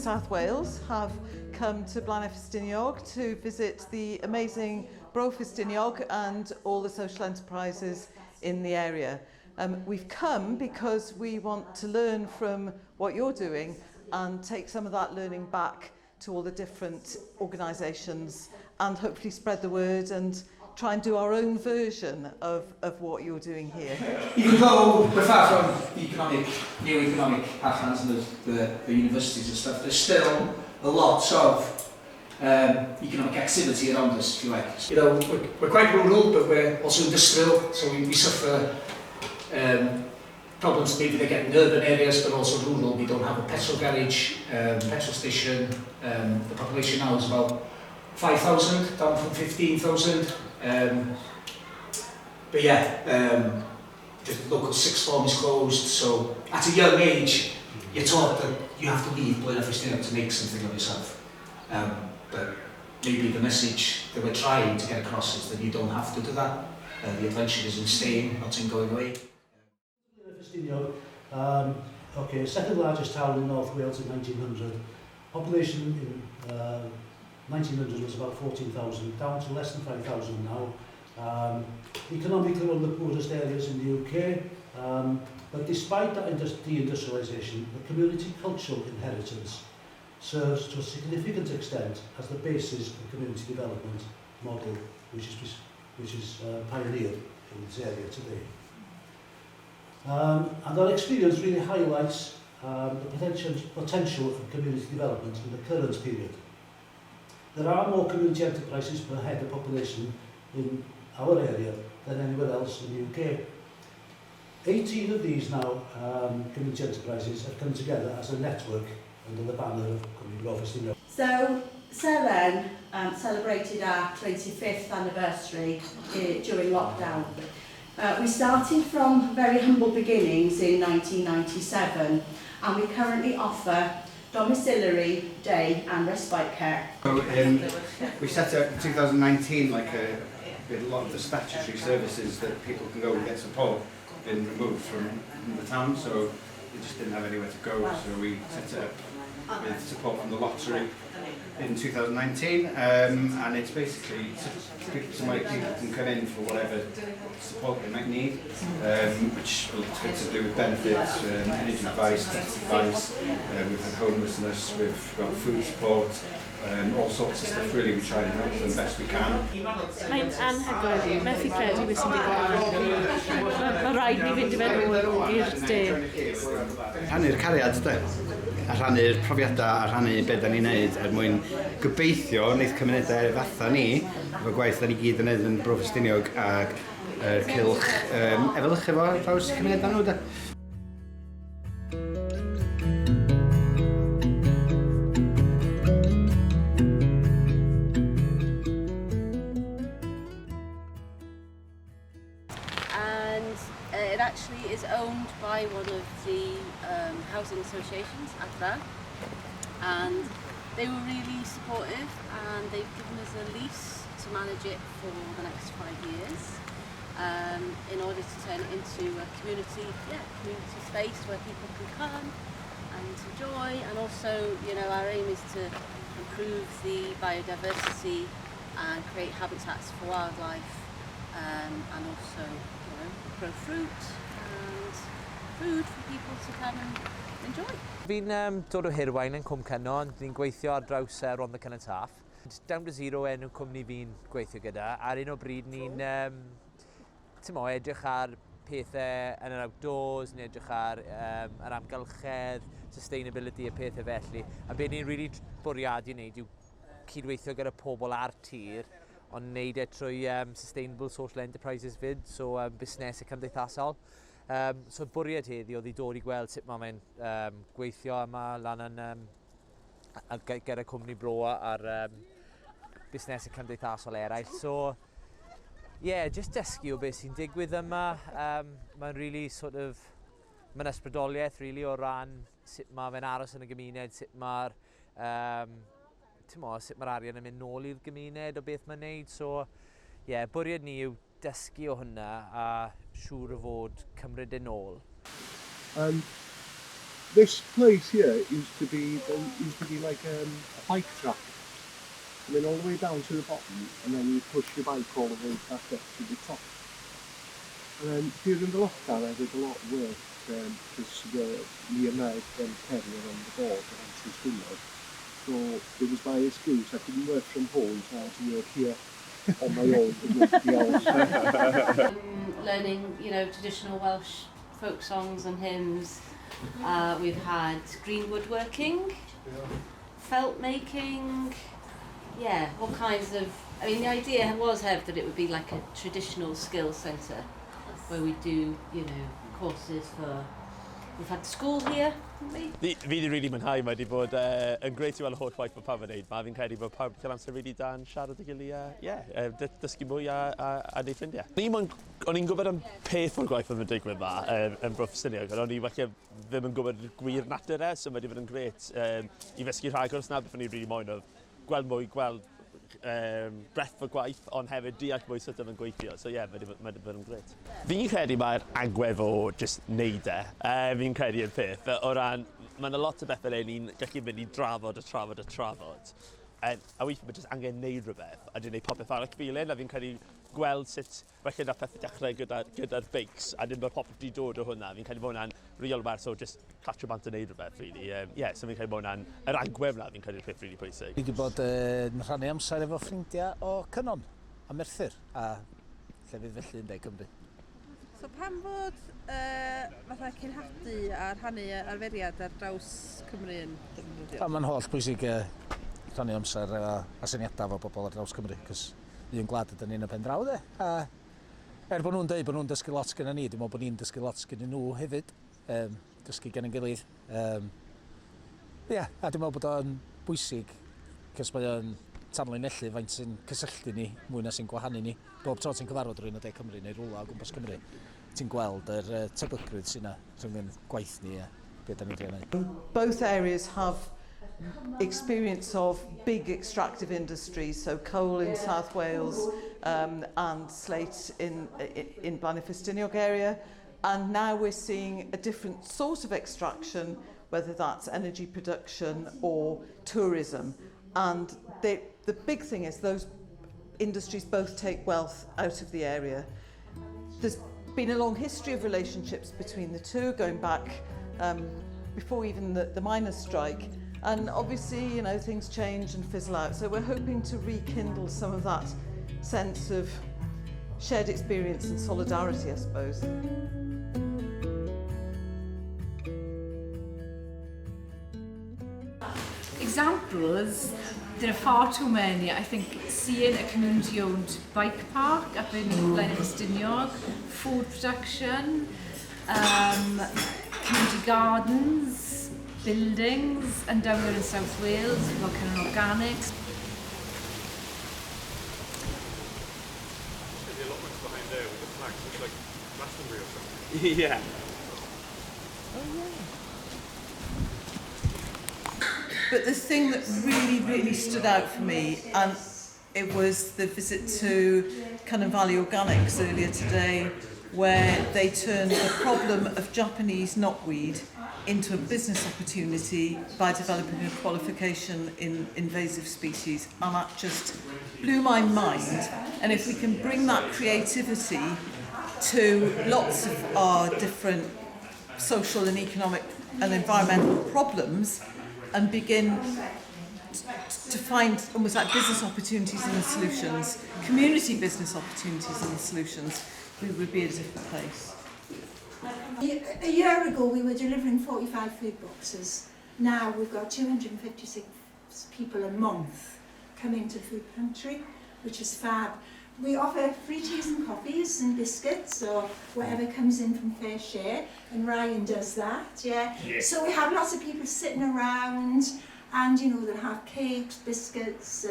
South Wales have come to Blaenau Ffestiniog to visit the amazing Blaenau Ffestiniog and all the social enterprises in the area. We've come because we want to learn from what you're doing and take some of that learning back to all the different organisations and hopefully spread the word and try and do our own version of what you're doing here. Even though we're far from the new economic pathlands and the universities and stuff, there's still a lot of economic activity around us, if you like. You know, we're quite rural, but we're also industrial, so we suffer problems maybe they get in urban areas, but also rural. We don't have a petrol garage, petrol station. The population now is about 5,000, down from 15,000. But yeah, the local sixth form is closed, so at a young age, you're taught that you have to leave Blaenau Ffestiniog to make something of yourself. But maybe the message that we're trying to get across is that you don't have to do that. The adventure is in staying, not in going away. Okay, second largest town in North Wales in 1900. Population in 1900 was about 14,000, down to less than 5,000 now. Economically one of the poorest areas in the UK, but despite that deindustrialisation, the community cultural inheritance serves to a significant extent as the basis of the community development model which is pioneered in this area today. And our experience really highlights the potential of community development in the current period. There are more community enterprises per head of population in our area than anywhere else in the UK. 18 of these now community enterprises have come together as a network under the banner of Blaenau Ffestiniog. So Cyfoeth celebrated our 25th anniversary during lockdown. We started from very humble beginnings in 1997 and we currently offer domiciliary, day and respite care. So, we set out in 2019 like a lot of the statutory services that people can go and get support been removed from the town, so we just didn't have anywhere to go, so we set it up with support from the lottery in 2019, and it's basically so many people can come in for whatever support they might need, which will to do with benefits, energy advice, tax advice, we've had homelessness, we've got food support, all sorts of stuff. Really, we try and help them best we can. Mae'n anhygoel i, methu credu beth sy'n digwydd. Mae rhaid ni fynd i fewn i'r de. Rhannu'r cariad, de. A rhannu'r profiadau, a rhannu beth da ni'n neud er mwyn gobeithio wneud cymunedau fatha ni, efo gwaith da ni gyd yn neud yn Blaenau Ffestiniog ac cylch efelychu fo draws cymunedau nhw, de. It actually is owned by one of the housing associations at Beth, and they were really supportive and they've given us a lease to manage it for the next 5 years in order to turn it into a community space where people can come and enjoy, and also, you know, our aim is to improve the biodiversity and create habitats for wildlife, and also grow fruit and food for people to come and enjoy. Fi'n dod o Hirwain yn Cwm Cynon, ni'n gweithio ar draws Rwan the Cynon. Down to Zero enw cwmni fi'n gweithio gyda, ar un o bryd ni'n edrych ar pethau yn yr outdoors, ni'n edrych ar yr amgylchedd, sustainability a pethau felly. A be ni'n really bwriadu wneud yw cydweithio gyda pobl ar tir, ond wneud e trwy sustainable social enterprises fyd, so busnesau cymdeithasol. So bwriad heddi oedd i dod i gweld sut mae'n gweithio yma lan yn gyda cwmni bro ar busnesau cymdeithasol eraill. So, just dysgu o beth sy'n digwydd yma. Mae'n really mae'n ysbrydoliaeth really o ran sut fe'n aros yn y gymuned, sut mae'r arian yn mynd nôl i'r gymuned o beth mae'n neud. So, bwriad ni yw dysgu o hwnna a siŵr o fod cymryd yn ôl. this place here used to be like a bike track. I mean, all the way down to the bottom, and then you push your bike all the way back up to the top. And then during the lockdown, I did a lot of work because me and Meg went carrying on the board at Ffestiniog. So it was my excuse. I couldn't work from home, so I had to work here on my own with nobody else. Learning, traditional Welsh folk songs and hymns. We've had green woodworking, felt making, all kinds of. I mean, the idea was that it would be like a traditional skills centre where we do, courses for. We've had school here, haven't we? Fi wedi rili mwynhau, mae wedi bod yn greit i weld y holl waith mae pawb yn neud. Fi'n credu bod pawb cael amser rili da'n siarad y gilydd, dysgu mwy a neud ffrindiau. O'n i'n gwybod am peth o'r gwaith oedd yn digwydd ma yn Blaenau Ffestiniog, ond o'n i ddim yn gwybod gwir natur so mae wedi bod yn greit i ddysgu rhai gwrs na beth o'n i'n rili moyn oedd gweld breadth o gwaith, ond hefyd deall mwy sut yn gweithio. So mae wedi bod yn greit. Fi'n credu mae'r agwedd o just neud fi'n credu yn peth. O ran, mae'n lot o bethau ni'n gallu mynd i drafod. A weithio mae jyst angen neud rhywbeth, a dwi'n neud popeth arall filyn, a fi'n credu gweld sut felly na pethau dechrau gyda'r beics, a ddim bod popeth di dod o hwnna. Fi'n credu bod hwnna'n real werth, so just catch bant yn neud rhywbeth, really. So fi'n credu bod hwnna'n yr agwedd na, fi'n credu'r peth really pwysig. Fi wedi bod yn rhannu amser efo ffrindiau o Cynon a Merthyr, a llefydd felly yn De Cymru. So pam bod fatha cynhadu a rhannu arferiad ar draws Cymru yn defnyddio? Mae'n holl bwysig rhannu amser a syniadau efo bobl ar draws Cymru, cos un gwlad ydyn ni'n y pen draw, de. A bod nhw'n dweud bod nhw'n dysgu lot gyda ni, dwi'n meddwl bod ni'n dysgu lot gyda nhw hefyd, dysgu gen yn gilydd. A dwi'n meddwl bod o'n bwysig, cos mae o'n tanlinellu faint sy'n cysylltu ni mwy na sy'n gwahanu ni. Bob tro ti'n cyfarfod rhywun o De Cymru neu rhywle o gwmpas Cymru, ti'n gweld yr tebygrwydd sy'n yna rhwng gwaith ni a beth da ni'n dweud wneud. Both areas have experience of big extractive industries, so coal in South Wales and slate in Blaenau Ffestiniog area, and now we're seeing a different sort of extraction, whether that's energy production or tourism. And the big thing is those industries both take wealth out of the area. There's been a long history of relationships between the two, going back before even the miners' strike. And obviously, things change and fizzle out. So we're hoping to rekindle some of that sense of shared experience and solidarity, I suppose. Examples, there are far too many. I think seeing a community-owned bike park up in Blaenau Ffestiniog, food production, community gardens, buildings, and down here in South Wales, we've got kind of organics. The allotments behind there with the flags, it's like Glastonbury or something. Yeah. But the thing that really stood out for me, and it was the visit to Cynon Valley Organics earlier today, where they turned the problem of Japanese knotweed into a business opportunity by developing a qualification in invasive species, and that just blew my mind. And if we can bring that creativity to lots of our different social and economic and environmental problems and begin to find almost like business opportunities and the solutions, community business opportunities and the solutions, we would be at a different place. A year ago we were delivering 45 food boxes. Now we've got 256 people a month coming to Food Pantry, which is fab. We offer free teas and coffees and biscuits or whatever comes in from Fair Share, and Ryan does that, yeah. So we have lots of people sitting around, and they'll have cakes, biscuits,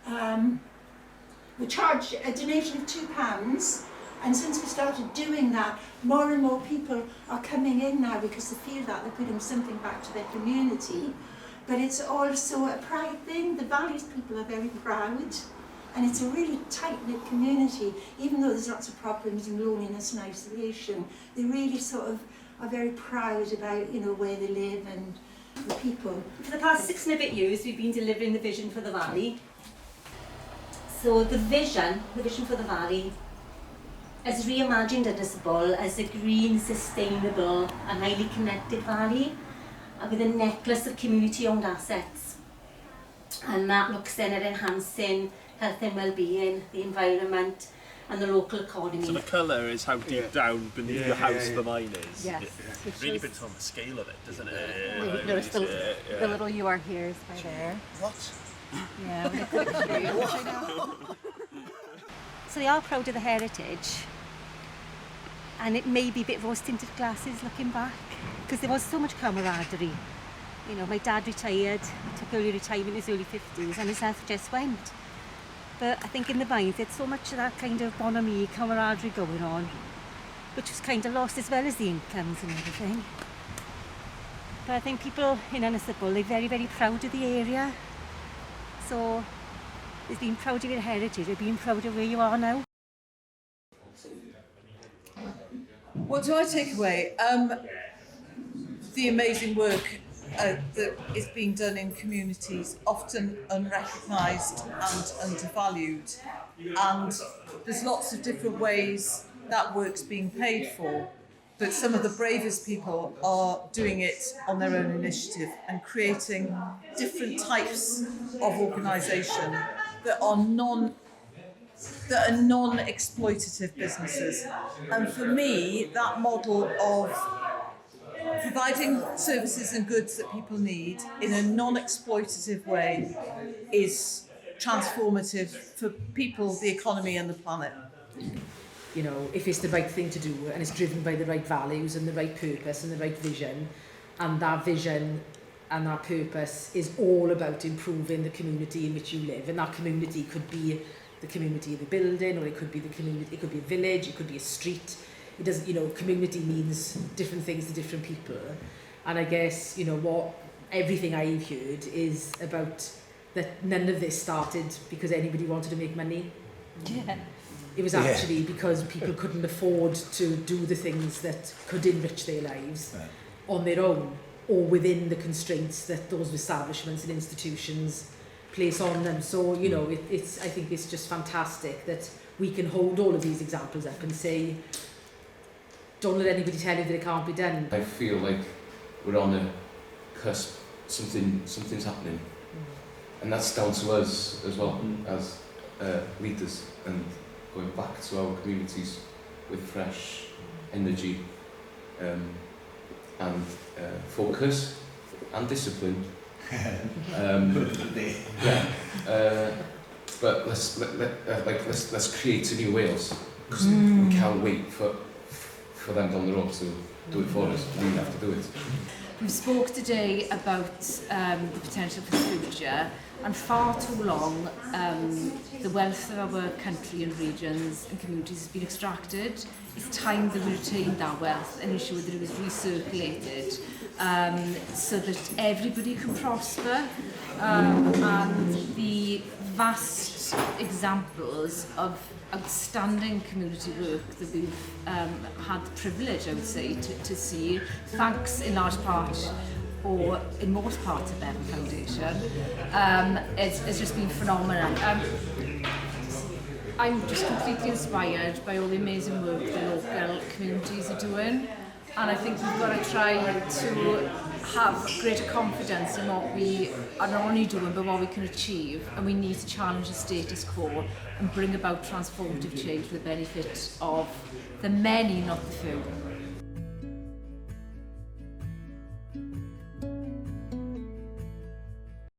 and we charge a donation of £2. And since we started doing that, more and more people are coming in now because they feel that they're putting something back to their community. But it's also a pride thing. The Valley's people are very proud, and it's a really tight-knit community. Even though there's lots of problems and loneliness and isolation, they really sort of are very proud about, you know, where they live and the people. For the past 6 and a bit years, we've been delivering the vision for the valley. So the vision for the valley is reimagined Ynysbol as a green, sustainable and highly connected valley with a necklace of community-owned assets. And that looks then at enhancing health and well-being, the environment and the local economy. So the colour is how deep down beneath the house the mine is. Yes. It really brings home the scale of it, doesn't it? Notice the little you are here is by there. What? Yeah, we could show you. So they are proud of the heritage, and it may be a bit rose-tinted glasses looking back, because there was so much camaraderie. You know, my dad retired, took early retirement in his early 50s, and his health just went. But I think in the mines, there's so much of that kind of bonhomie, camaraderie going on, which was kind of lost as well as the incomes and everything. But I think people in Ynysbol, they're very, very proud of the area. So they've been proud of your heritage, they've been proud of where you are now. What do I take away? The amazing work that is being done in communities, often unrecognised and undervalued. And there's lots of different ways that work's being paid for. But some of the bravest people are doing it on their own initiative and creating different types of organisation that are non-exploitative businesses. And for me, that model of providing services and goods that people need in a non-exploitative way is transformative for people, the economy and the planet. You know, if it's the right thing to do and it's driven by the right values and the right purpose and the right vision, and that vision and that purpose is all about improving the community in which you live, and that community could be the community of the building, or it could be the community, it could be a village, it could be a street. It doesn't, you know, community means different things to different people. And I guess, you know, what everything I've heard is about that none of this started because anybody wanted to make money. Yeah. It was actually because people couldn't afford to do the things that could enrich their lives on their own, or within the constraints that those establishments and institutions place on them. So, you know, it's I think it's just fantastic that we can hold all of these examples up and say, don't let anybody tell you that it can't be done. I feel like we're on a cusp, something's happening. And that's down to us as well, as leaders, and going back to our communities with fresh energy and focus and discipline. But let's create a new Wales, because we can't wait for them down the road to do it for us. We have to do it. We spoke today about the potential for the future, and far too long the wealth of our country and regions and communities has been extracted. It's time that we retain that wealth and ensure that it was recirculated so that everybody can prosper. And the vast examples of outstanding community work that we've had the privilege, I would say, to see, thanks in large part or in most parts of Bevan Foundation, it's just been phenomenal. I'm just completely inspired by all the amazing work the local communities are doing, and I think we've got to try to have greater confidence in what we are not only doing but what we can achieve, and we need to challenge the status quo and bring about transformative change for the benefit of the many, not the few.